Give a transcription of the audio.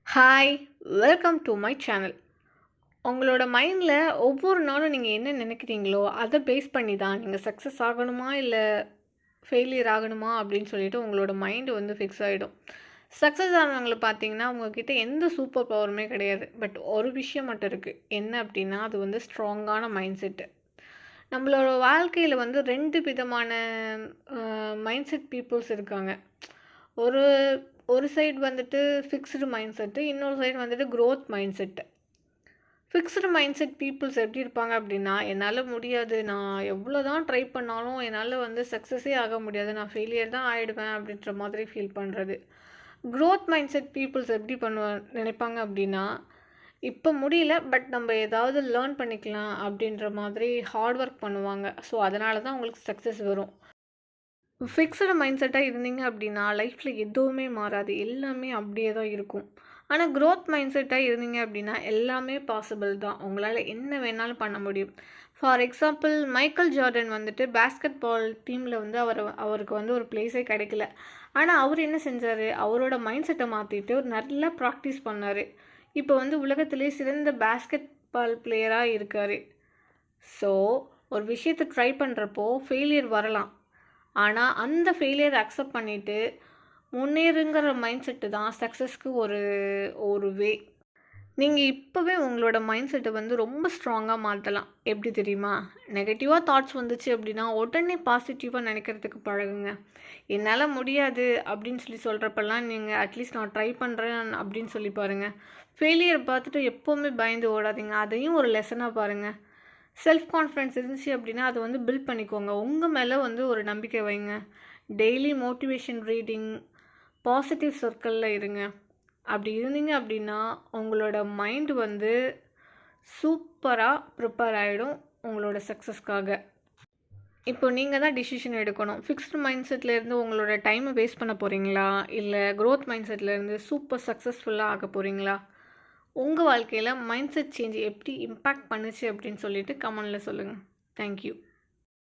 Hi, welcome to my channel. உங்களோட மைண்டில் ஒவ்வொரு நாளும் நீங்கள் என்ன நினைக்கிறீங்களோ அதை பேஸ் பண்ணி தான் நீங்கள் சக்ஸஸ் ஆகணுமா இல்லை ஃபெயிலியர் ஆகணுமா அப்படின்னு சொல்லிட்டு உங்களோட மைண்டு வந்து ஃபிக்ஸ் ஆகிடும். சக்ஸஸ் ஆனவங்களை பார்த்தீங்கன்னா உங்ககிட்ட எந்த சூப்பர் பவருமே கிடையாது. பட் ஒரு விஷயம் மட்டும் இருக்குது. என்ன அப்படின்னா அது வந்து ஸ்ட்ராங்கான மைண்ட் செட்டு. நம்மளோட வாழ்க்கையில் வந்து ரெண்டு விதமான மைண்ட் செட் பீப்புள்ஸ் இருக்காங்க. ஒரு ஒரு சைடு வந்துட்டு ஃபிக்ஸ்டு மைண்ட் செட்டு, இன்னொரு சைடு வந்துட்டு growth mindset. Fixed mindset peoples எப்படி இருப்பாங்க அப்படின்னா, என்னால் முடியாது, நான் எவ்வளோ தான் ட்ரை பண்ணாலும் என்னால் வந்து சக்ஸஸே ஆக முடியாது, நான் ஃபெயிலியர் தான் ஆகிடுவேன் அப்படின்ற மாதிரி ஃபீல் பண்ணுறது. க்ரோத் மைண்ட் செட் பீப்புள்ஸ் எப்படி நினைப்பாங்க அப்படின்னா, இப்போ முடியல பட் நம்ம ஏதாவது லேர்ன் பண்ணிக்கலாம் அப்படின்ற மாதிரி ஹார்ட் ஒர்க் பண்ணுவாங்க. ஸோ அதனால தான் உங்களுக்கு சக்ஸஸ் வரும். ஃபிக்ஸ்டு மைண்ட் செட்டாக இருந்தீங்க அப்படின்னா லைஃப்பில் எதுவுமே மாறாது, எல்லாமே அப்படியே தான் இருக்கும். ஆனால் க்ரோத் மைண்ட் செட்டாக இருந்தீங்க அப்படின்னா எல்லாமே பாசிபிள் தான், உங்களால் என்ன வேணாலும் பண்ண முடியும். ஃபார் எக்ஸாம்பிள் மைக்கேல் ஜார்டன் வந்துட்டு பேஸ்கெட் பால் டீமில் வந்து அவருக்கு வந்து ஒரு பிளேஸே கிடைக்கல. ஆனால் அவர் என்ன செஞ்சார், அவரோட மைண்ட் செட்டை மாற்றிட்டு ஒரு நல்லா ப்ராக்டிஸ் பண்ணார். இப்போ வந்து உலகத்திலே சிறந்த பேஸ்கெட் பால் பிளேயராக இருக்கார். ஸோ ஒரு விஷயத்தை ட்ரை பண்ணுறப்போ ஃபெயிலியர் வரலாம். ஆனால் அந்த ஃபெயிலியர் அக்செப்ட் பண்ணிவிட்டு முன்னேறுங்கிற மைண்ட் செட்டு தான் சக்ஸஸ்க்கு ஒரு ஒரு வே. நீங்கள் இப்போவே உங்களோட மைண்ட் செட்டை வந்து ரொம்ப ஸ்ட்ராங்காக மாற்றலாம். எப்படி தெரியுமா? நெகட்டிவாக தாட்ஸ் வந்துச்சு அப்படின்னா உடனே பாசிட்டிவாக நினைக்கிறதுக்கு பழகுங்க. என்னால் முடியாது அப்படின்னு சொல்லி சொல்கிறப்பெல்லாம் நீங்கள் அட்லீஸ்ட் நான் ட்ரை பண்ணுறேன் அப்படின்னு சொல்லி பாருங்கள். ஃபெயிலியர் பார்த்துட்டு எப்போவுமே பயந்து ஓடாதீங்க, அதையும் ஒரு லெசனாக பாருங்கள். செல்ஃப் கான்ஃபிடன்ஸ் இருந்துச்சு அப்படின்னா அதை வந்து பில்ட் பண்ணிக்கோங்க. உங்கள் மேலே வந்து ஒரு நம்பிக்கை வைங்க. டெய்லி மோட்டிவேஷன் ரீடிங், பாசிட்டிவ் சர்க்கிளில் இருங்க. அப்படி இருந்தீங்க அப்படின்னா உங்களோட மைண்டு வந்து சூப்பராக ப்ரிப்பேர் ஆகிடும் உங்களோட சக்ஸஸ்க்காக. இப்போ நீங்கள் தான் டிசிஷன் எடுக்கணும். ஃபிக்ஸ்டு மைண்ட் செட்லேருந்து உங்களோட டைமை வேஸ்ட் பண்ண போகிறீங்களா, இல்லை க்ரோத் மைண்ட் செட்லேருந்து சூப்பர் சக்ஸஸ்ஃபுல்லாக ஆக போகிறீங்களா? உங்கள் வாழ்க்கையில் மைண்ட் செட் சேஞ்ச் எப்படி இம்பேக்ட் பண்ணுச்சு அப்படின்னு சொல்லிட்டு கமெண்டில் சொல்லுங்கள். தேங்க்யூ.